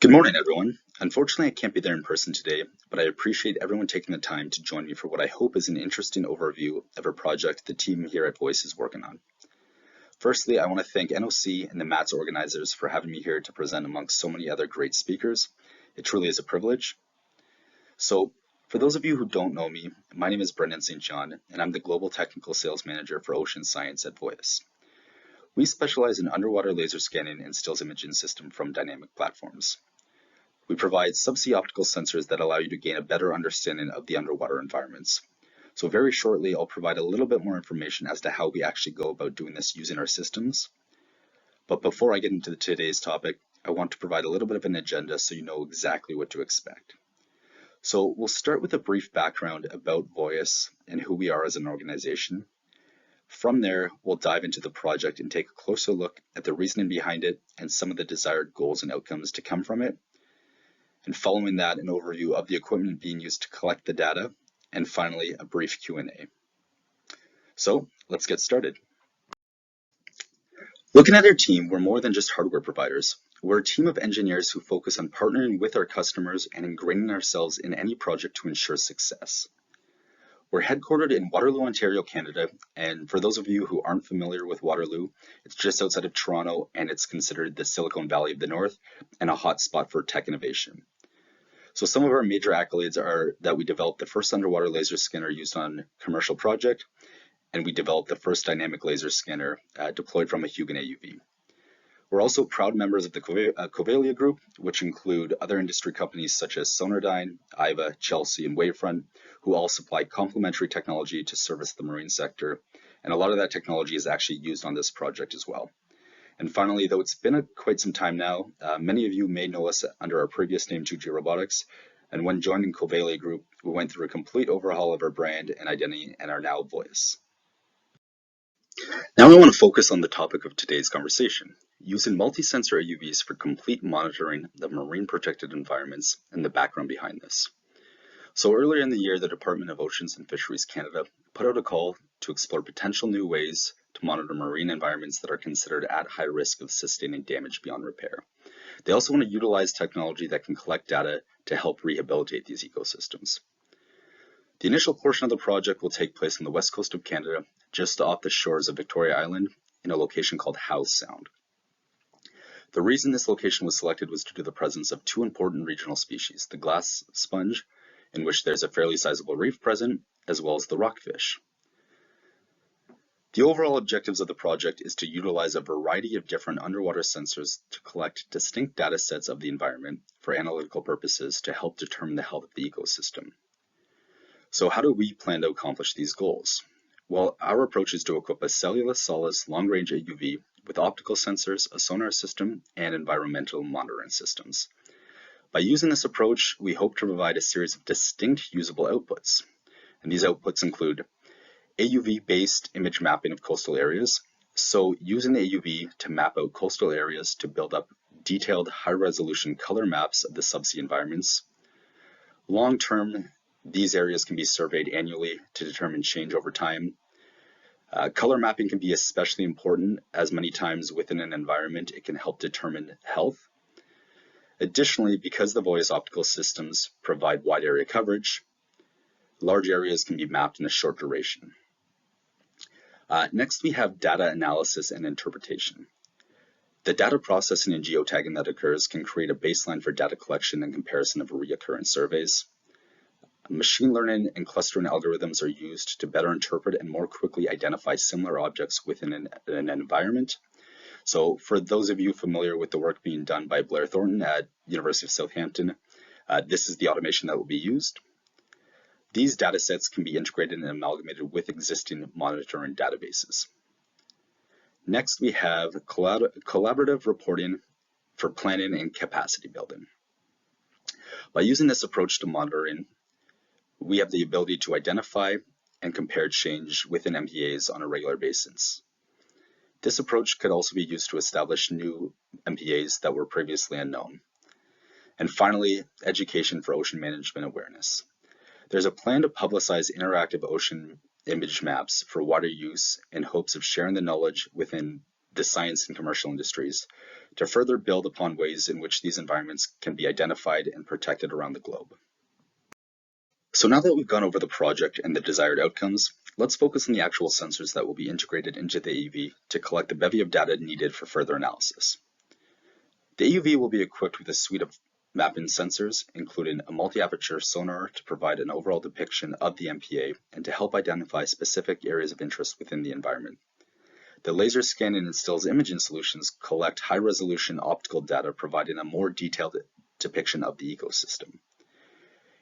Good morning, everyone. Unfortunately, I can't be there in person today, but I appreciate everyone taking the time to join me for what I hope is an interesting overview of a project the team here at Voyis is working on. Firstly, I want to thank NOC and the MATS organizers for having me here to present amongst so many other great speakers. It truly is a privilege. So, for those of you who don't know me, my name is Brenden St. John, and I'm the Global Technical Sales Manager for Ocean Science at Voyis. We specialize in underwater laser scanning and stills imaging system from dynamic platforms. We provide subsea optical sensors that allow you to gain a better understanding of the underwater environments. So very shortly, I'll provide a little bit more information as to how we actually go about doing this using our systems. But before I get into today's topic, I want to provide a little bit of an agenda so you know exactly what to expect. So we'll start with a brief background about Voyis and who we are as an organization. From there, we'll dive into the project and take a closer look at the reasoning behind it and some of the desired goals and outcomes to come from it. And following that, an overview of the equipment being used to collect the data, and finally, a brief Q&A. So let's get started. Looking at our team, we're more than just hardware providers. We're a team of engineers who focus on partnering with our customers and ingraining ourselves in any project to ensure success. We're headquartered in Waterloo, Ontario, Canada, and for those of you who aren't familiar with Waterloo, it's just outside of Toronto and it's considered the Silicon Valley of the North and a hot spot for tech innovation. So some of our major accolades are that we developed the first underwater laser scanner used on a commercial project, and we developed the first dynamic laser scanner deployed from a Hugin AUV. We're also proud members of the Covalia Group, which include other industry companies such as Sonardyne, IVA, Chelsea, and Wavefront, who all supply complementary technology to service the marine sector. And a lot of that technology is actually used on this project as well. And finally, though it's been quite some time now, many of you may know us under our previous name, 2G Robotics. And when joining Covalia Group, we went through a complete overhaul of our brand and identity and are now Voyis. Now I want to focus on the topic of today's conversation, using multi-sensor AUVs for complete monitoring of marine protected environments and the background behind this. So earlier in the year, the Department of Oceans and Fisheries Canada put out a call to explore potential new ways to monitor marine environments that are considered at high risk of sustaining damage beyond repair. They also want to utilize technology that can collect data to help rehabilitate these ecosystems. The initial portion of the project will take place on the west coast of Canada, just off the shores of Victoria Island, in a location called Howe Sound. The reason this location was selected was due to the presence of two important regional species, the glass sponge, in which there's a fairly sizable reef present, as well as the rockfish. The overall objectives of the project is to utilize a variety of different underwater sensors to collect distinct data sets of the environment for analytical purposes to help determine the health of the ecosystem. So how do we plan to accomplish these goals? Well, our approach is to equip a cellulose solace long-range AUV with optical sensors, a sonar system, and environmental monitoring systems. By using this approach, we hope to provide a series of distinct usable outputs. And these outputs include AUV-based image mapping of coastal areas. So using the AUV to map out coastal areas to build up detailed high-resolution color maps of the subsea environments. Long-term, these areas can be surveyed annually to determine change over time. Color mapping can be especially important as many times within an environment it can help determine health. Additionally, because the Voyis optical systems provide wide area coverage, large areas can be mapped in a short duration. Next, we have data analysis and interpretation. The data processing and geotagging that occurs can create a baseline for data collection and comparison of recurrent surveys. Machine learning and clustering algorithms are used to better interpret and more quickly identify similar objects within an environment. So for those of you familiar with the work being done by Blair Thornton at University of Southampton, this is the automation that will be used. These data sets can be integrated and amalgamated with existing monitoring databases. Next, we have collaborative reporting for planning and capacity building. By using this approach to monitoring, we have the ability to identify and compare change within MPAs on a regular basis. This approach could also be used to establish new MPAs that were previously unknown. And finally, education for ocean management awareness. There's a plan to publicize interactive ocean image maps for water use in hopes of sharing the knowledge within the science and commercial industries to further build upon ways in which these environments can be identified and protected around the globe. So now that we've gone over the project and the desired outcomes, let's focus on the actual sensors that will be integrated into the AUV to collect the bevy of data needed for further analysis. The AUV will be equipped with a suite of mapping sensors, including a multi-aperture sonar to provide an overall depiction of the MPA and to help identify specific areas of interest within the environment. The laser scanning and stills imaging solutions collect high-resolution optical data, providing a more detailed depiction of the ecosystem.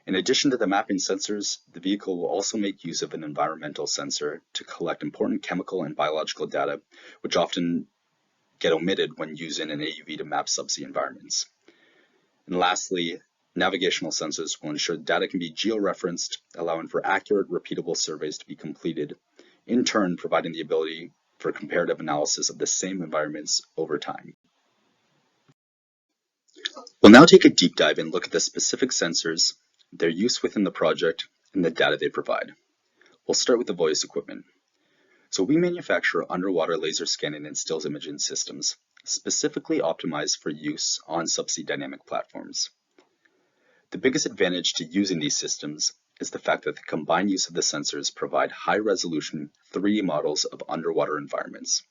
In addition to the mapping sensors, the vehicle will also make use of an environmental sensor to collect important chemical and biological data, which often get omitted when using an AUV to map subsea environments. And lastly, navigational sensors will ensure data can be georeferenced, allowing for accurate, repeatable surveys to be completed, in turn providing the ability for comparative analysis of the same environments over time. We'll now take a deep dive and look at the specific sensors, their use within the project, and the data they provide. We'll start with the Voyis equipment. So we manufacture underwater laser scanning and stills imaging systems, specifically optimized for use on subsea dynamic platforms. The biggest advantage to using these systems is the fact that the combined use of the sensors provide high-resolution 3D models of underwater environments.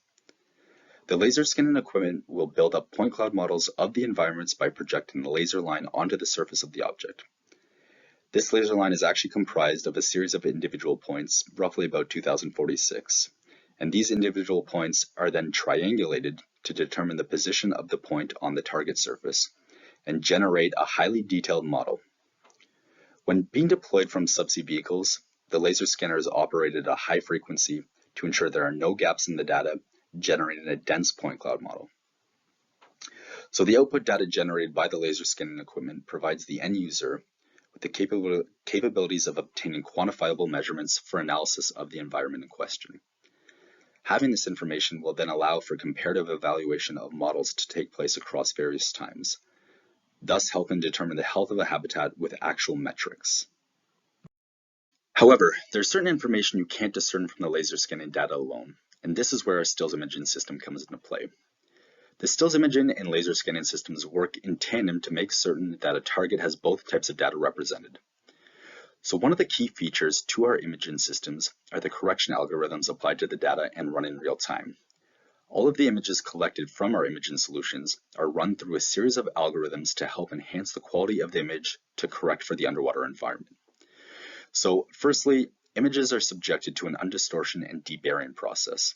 The laser scanning equipment will build up point cloud models of the environments by projecting the laser line onto the surface of the object. This laser line is actually comprised of a series of individual points, roughly about 2046, and these individual points are then triangulated to determine the position of the point on the target surface and generate a highly detailed model. When being deployed from subsea vehicles, the laser scanner is operated at a high frequency to ensure there are no gaps in the data, generating a dense point cloud model. So the output data generated by the laser scanning equipment provides the end user with the capabilities of obtaining quantifiable measurements for analysis of the environment in question. Having this information will then allow for comparative evaluation of models to take place across various times, thus helping determine the health of a habitat with actual metrics. However, there's certain information you can't discern from the laser scanning data alone, and this is where our stills imaging system comes into play. The stills imaging and laser scanning systems work in tandem to make certain that a target has both types of data represented. So one of the key features to our imaging systems are the correction algorithms applied to the data and run in real time. All of the images collected from our imaging solutions are run through a series of algorithms to help enhance the quality of the image to correct for the underwater environment. So firstly, images are subjected to an undistortion and debarring process.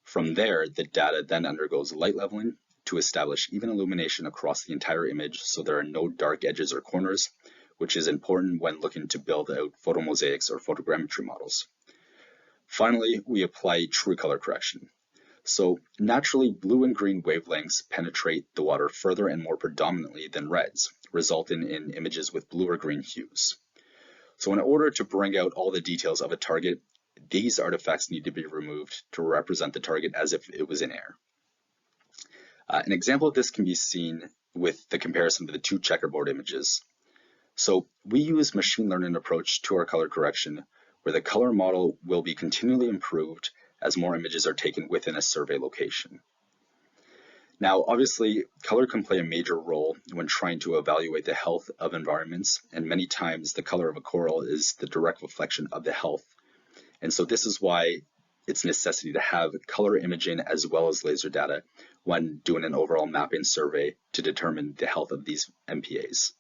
From there, the data then undergoes light leveling to establish even illumination across the entire image so there are no dark edges or corners, which is important when looking to build out photomosaics or photogrammetry models. Finally, we apply true color correction. So naturally, blue and green wavelengths penetrate the water further and more predominantly than reds, resulting in images with blue or green hues. So in order to bring out all the details of a target, these artifacts need to be removed to represent the target as if it was in air. An example of this can be seen with the comparison to the two checkerboard images. So we use machine learning approach to our color correction, where the color model will be continually improved as more images are taken within a survey location. Now, obviously, color can play a major role when trying to evaluate the health of environments, and many times the color of a coral is the direct reflection of the health. And so this is why it's a necessity to have color imaging as well as laser data when doing an overall mapping survey to determine the health of these MPAs.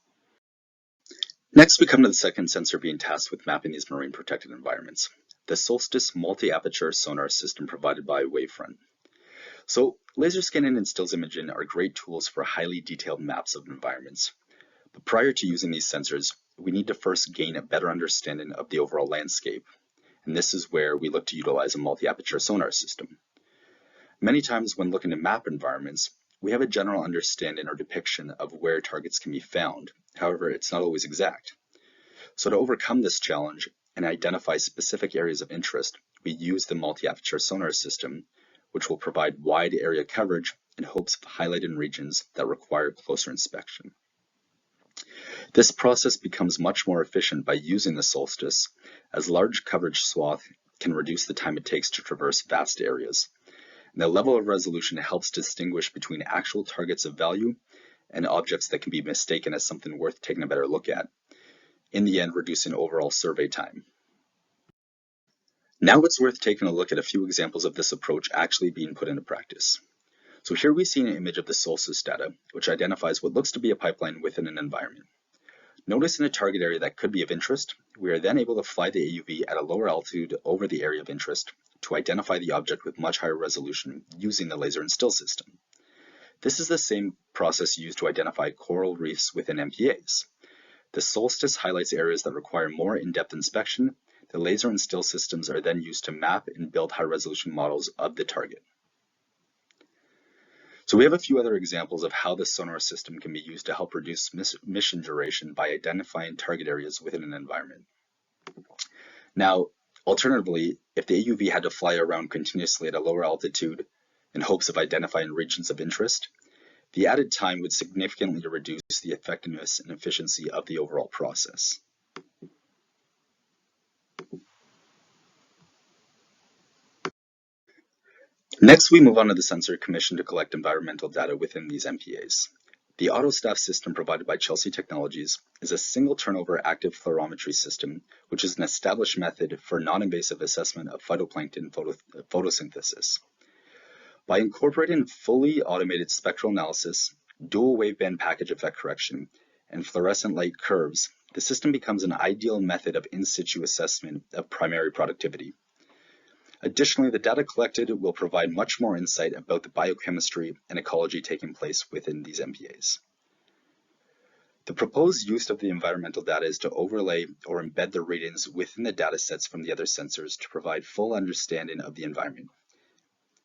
Next, we come to the second sensor being tasked with mapping these marine protected environments, the Solstice multi-aperture sonar system provided by Wavefront. So laser scanning and stills imaging are great tools for highly detailed maps of environments. But prior to using these sensors, we need to first gain a better understanding of the overall landscape. And this is where we look to utilize a multi-aperture sonar system. Many times when looking to map environments, we have a general understanding or depiction of where targets can be found. However, it's not always exact. So to overcome this challenge and identify specific areas of interest, we use the multi-aperture sonar system, which will provide wide area coverage in hopes of highlighting regions that require closer inspection. This process becomes much more efficient by using the Solstice, as large coverage swath can reduce the time it takes to traverse vast areas. And the level of resolution helps distinguish between actual targets of value and objects that can be mistaken as something worth taking a better look at, in the end reducing overall survey time. Now it's worth taking a look at a few examples of this approach actually being put into practice. So here we see an image of the Solstice data, which identifies what looks to be a pipeline within an environment. Notice in a target area that could be of interest, we are then able to fly the AUV at a lower altitude over the area of interest to identify the object with much higher resolution using the laser and still system. This is the same process used to identify coral reefs within MPAs. The Solstice highlights areas that require more in-depth inspection. The laser and still systems are then used to map and build high-resolution models of the target. So we have a few other examples of how the sonar system can be used to help reduce mission duration by identifying target areas within an environment. Now, alternatively, if the AUV had to fly around continuously at a lower altitude in hopes of identifying regions of interest, the added time would significantly reduce the effectiveness and efficiency of the overall process. Next, we move on to the sensor commissioned to collect environmental data within these MPAs. The AutoStaff system provided by Chelsea Technologies is a single turnover active fluorometry system, which is an established method for non-invasive assessment of phytoplankton photosynthesis. By incorporating fully automated spectral analysis, dual waveband package effect correction, and fluorescent light curves, the system becomes an ideal method of in situ assessment of primary productivity. Additionally, the data collected will provide much more insight about the biochemistry and ecology taking place within these MPAs. The proposed use of the environmental data is to overlay or embed the readings within the data sets from the other sensors to provide full understanding of the environment.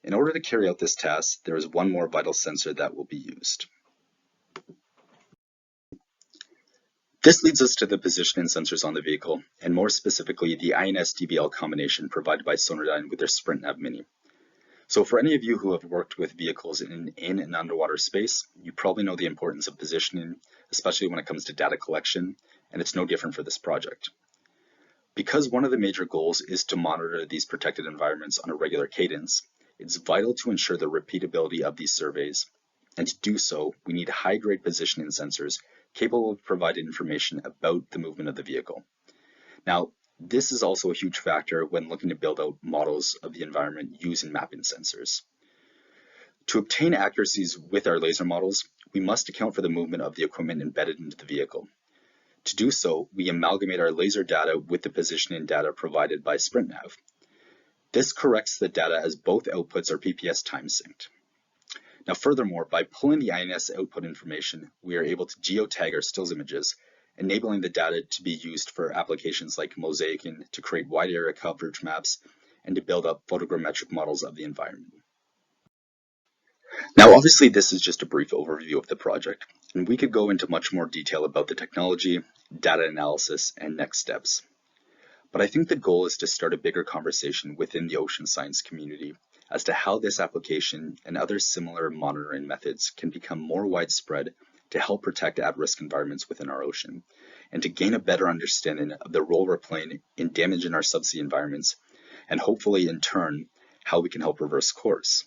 In order to carry out this task, there is one more vital sensor that will be used. This leads us to the positioning sensors on the vehicle, and more specifically, the INS-DBL combination provided by Sonardyne with their SprintNav Mini. So for any of you who have worked with vehicles in and underwater space, you probably know the importance of positioning, especially when it comes to data collection, and it's no different for this project. Because one of the major goals is to monitor these protected environments on a regular cadence, it's vital to ensure the repeatability of these surveys, and to do so, we need high-grade positioning sensors capable of providing information about the movement of the vehicle. Now, this is also a huge factor when looking to build out models of the environment using mapping sensors. To obtain accuracies with our laser models, we must account for the movement of the equipment embedded into the vehicle. To do so, we amalgamate our laser data with the positioning data provided by SprintNav. This corrects the data as both outputs are PPS time synced. Now, furthermore, by pulling the INS output information, we are able to geotag our stills images, enabling the data to be used for applications like mosaicing to create wide area coverage maps and to build up photogrammetric models of the environment. Now, obviously, this is just a brief overview of the project, and we could go into much more detail about the technology, data analysis, and next steps. But I think the goal is to start a bigger conversation within the ocean science community as to how this application and other similar monitoring methods can become more widespread to help protect at-risk environments within our ocean, and to gain a better understanding of the role we're playing in damaging our subsea environments, and hopefully in turn, how we can help reverse course.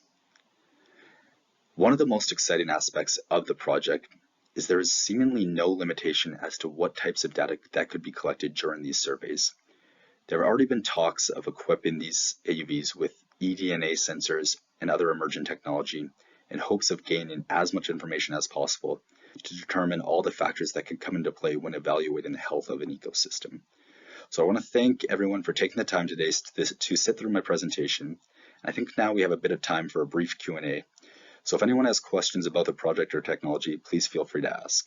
One of the most exciting aspects of the project is there is seemingly no limitation as to what types of data that could be collected during these surveys. There have already been talks of equipping these AUVs with eDNA sensors and other emergent technology in hopes of gaining as much information as possible to determine all the factors that could come into play when evaluating the health of an ecosystem. So I want to thank everyone for taking the time today to sit through my presentation. I think now we have a bit of time for a brief Q&A. So if anyone has questions about the project or technology, please feel free to ask.